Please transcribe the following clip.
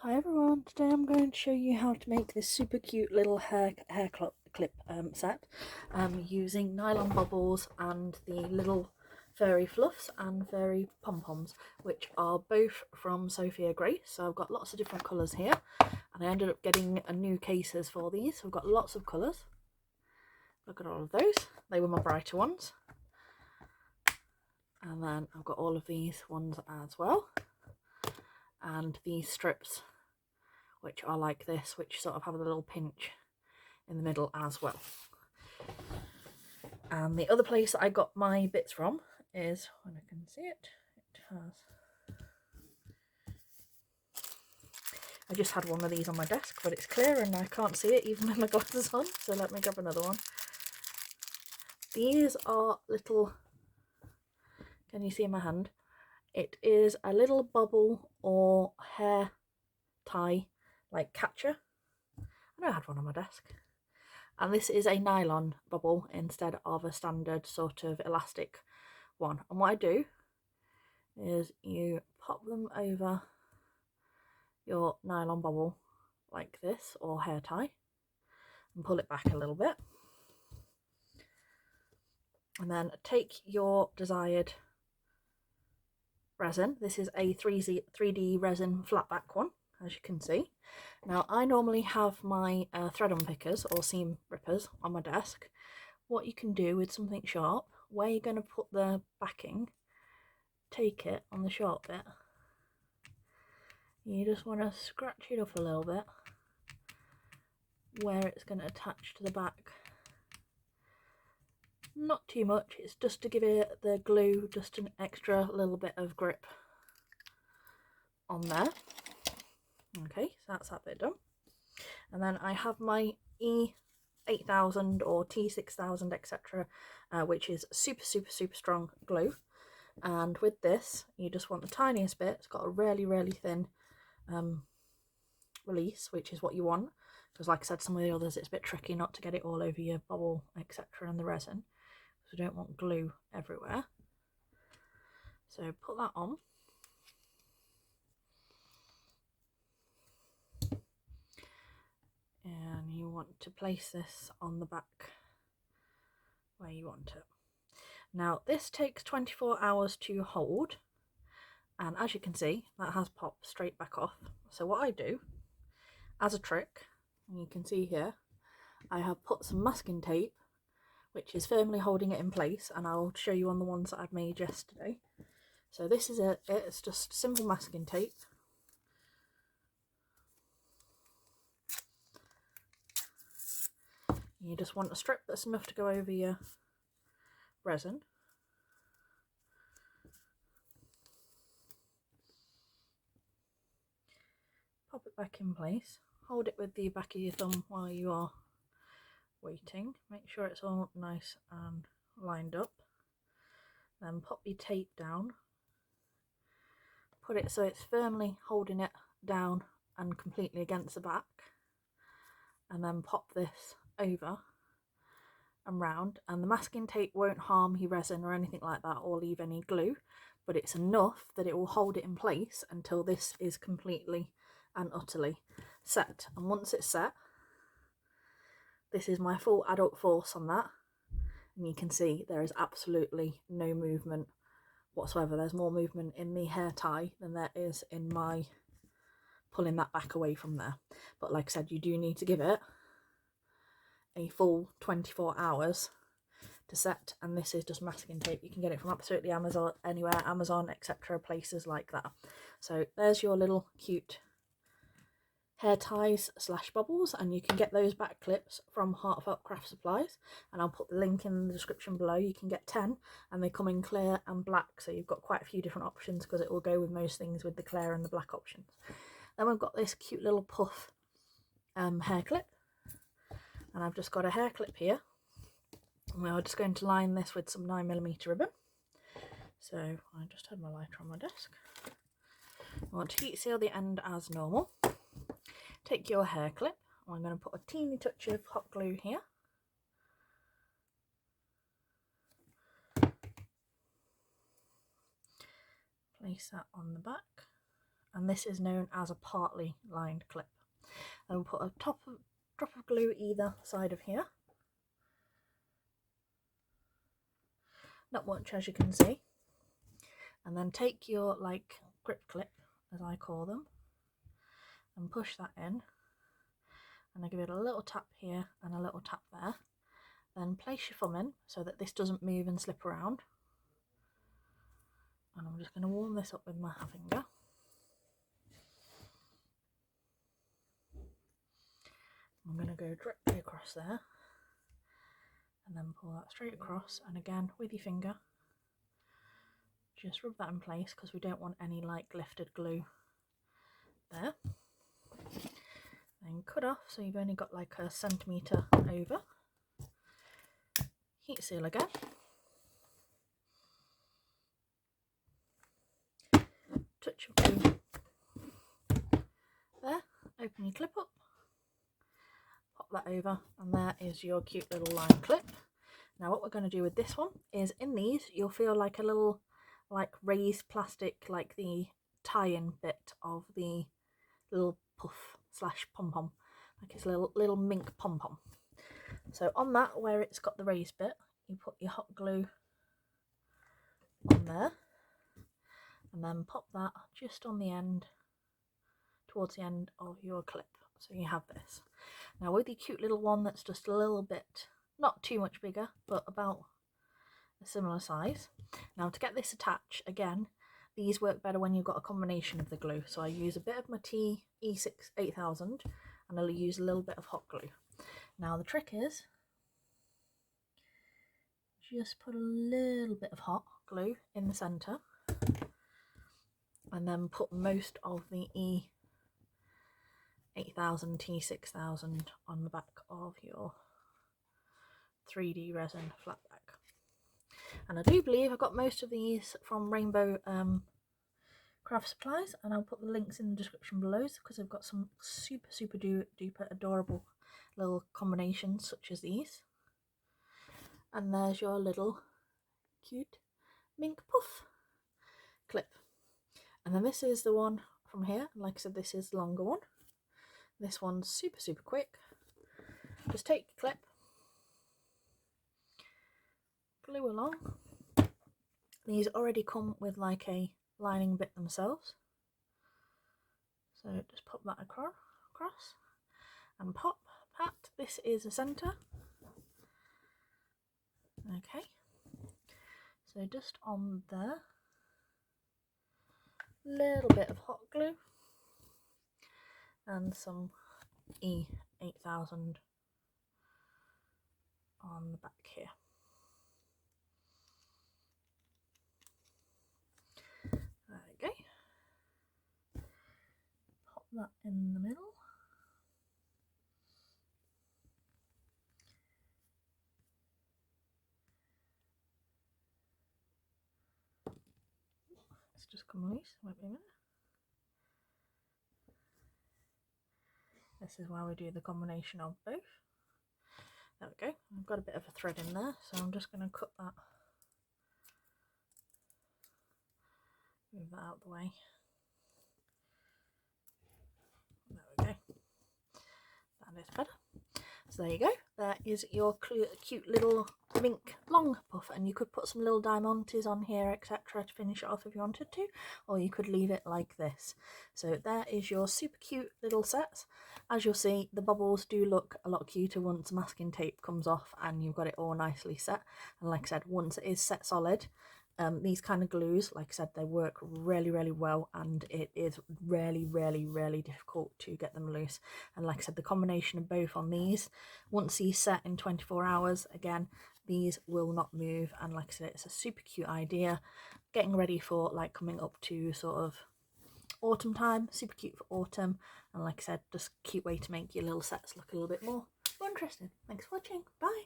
Hi everyone, today I'm going to show you how to make this super cute little hair clip set using nylon bubbles and the little furry fluffs and furry pom-poms, which are both from Sophia Grace. So I've got lots of different colours here, and I ended up getting a new cases for these, so I've got lots of colours. Look at all of those, they were my brighter ones. And then I've got all of these ones as well, and these strips which are like this, which sort of have a little pinch in the middle as well. And the other place that I got my bits from is, when I can see it, I just had one of these on my desk, but it's clear and I can't see it even with my glasses on, so let me grab another one. These are little, can you see in my hand? It is a little bubble or hair tie, like catcher. I know I had one on my desk. And this is a nylon bubble instead of a standard sort of elastic one. And what I do is you pop them over your nylon bubble like this, or hair tie, and pull it back a little bit. And then take your desired resin. This is a 3D resin flat back one, as you can see. Now I normally have my thread unpickers or seam rippers on my desk. What you can do with something sharp, where you're going to put the backing, take it on the sharp bit. You just want to scratch it up a little bit where it's going to attach to the back. Not too much, it's just to give it the glue just an extra little bit of grip on there. Okay, so that's that bit done. And then I have my E8000 or T6000 etc, which is super strong glue. And with this you just want the tiniest bit. It's got a really thin release, which is what you want, because like I said, some of the others it's a bit tricky not to get it all over your bubble etc and the resin, so you don't want glue everywhere. So put that on, and you want to place this on the back where you want it. Now this takes 24 hours to hold, and as you can see that has popped straight back off. So what I do as a trick, and you can see here, I have put some masking tape which is firmly holding it in place, and I'll show you on the ones that I've made yesterday. So this is it, it's just simple masking tape. You just want a strip that's enough to go over your resin. Pop it back in place, hold it with the back of your thumb while you are waiting, make sure it's all nice and lined up. Then pop your tape down, put it so it's firmly holding it down and completely against the back, and then pop this over and round. And the masking tape won't harm your resin or anything like that or leave any glue, but it's enough that it will hold it in place until this is completely and utterly set. And once it's set, this is my full adult force on that, and you can see there is absolutely no movement whatsoever. There's more movement in the hair tie than there is in my pulling that back away from there. But like I said, you do need to give it a full 24 hours to set, and this is just masking tape. You can get it from absolutely Amazon, anywhere, Amazon etc, places like that. So there's your little cute hair ties slash bubbles, and you can get those back clips from Heartfelt Craft Supplies, and I'll put the link in the description below. You can get 10 and they come in clear and black, so you've got quite a few different options because it will go with most things with the clear and the black options. Then we've got this cute little puff hair clip, and I've just got a hair clip here, and we're just going to line this with some 9mm ribbon. So I just had my lighter on my desk. I want to heat seal the end as normal. Take your hair clip, I'm going to put a teeny touch of hot glue here. Place that on the back, and this is known as a partly lined clip. And we'll put a drop of glue either side of here. Not much, as you can see. And then take your like grip clip, as I call them, and push that in. And I give it a little tap here and a little tap there. Then place your thumb in so that this doesn't move and slip around. And I'm just going to warm this up with my finger. I'm going to go directly across there and then pull that straight across, and again with your finger just rub that in place because we don't want any like lifted glue there. Then cut off so you've only got like a centimetre over. Heat seal again. Touch of glue there, open your clip up, pop that over, and there is your cute little line clip. Now what we're going to do with this one is, in these you'll feel like a little like raised plastic, like the tie-in bit of the little puff slash pom-pom, like it's a little mink pom-pom. So on that, where it's got the raised bit, you put your hot glue on there and then pop that just on the end, towards the end of your clip. So you have this. Now with your cute little one that's just a little bit, not too much bigger, but about a similar size. Now to get this attached, again, these work better when you've got a combination of the glue. So I use a bit of my E6 8000 and I'll use a little bit of hot glue. Now the trick is just put a little bit of hot glue in the centre and then put most of the E8000, T6000 on the back of your 3D resin flat back. And I do believe I got most of these from Rainbow Craft Supplies, and I'll put the links in the description below because I've got some super duper adorable little combinations such as these. And there's your little cute mink puff clip. And then this is the one from here. Like I said, this is the longer one. This one's super quick. Just take your clip, glue along. These already come with like a lining bit themselves. So just pop that across and pop, pat. This is the centre. Okay, so just on there, little bit of hot glue and some E8000 on the back here. There we go. Pop that in the middle. It's just come loose, won't be a minute. This is why we do the combination of both. There we go. I've got a bit of a thread in there, so I'm just going to cut that. Move that out of the way. There we go. That is better. So there you go. There is your cute little mink long puff, and you could put some little diamantes on here, etc., to finish it off if you wanted to, or you could leave it like this. So there is your super cute little sets. As you'll see, the bobbles do look a lot cuter once masking tape comes off and you've got it all nicely set. And like I said, once it is set solid, these kind of glues, like I said, they work really well, and it is really difficult to get them loose. And like I said, the combination of both on these, once these set in 24 hours, again, these will not move. And like I said, it's a super cute idea, getting ready for like coming up to sort of autumn time, super cute for autumn. And like I said, just a cute way to make your little sets look a little bit more interesting. Thanks for watching, bye.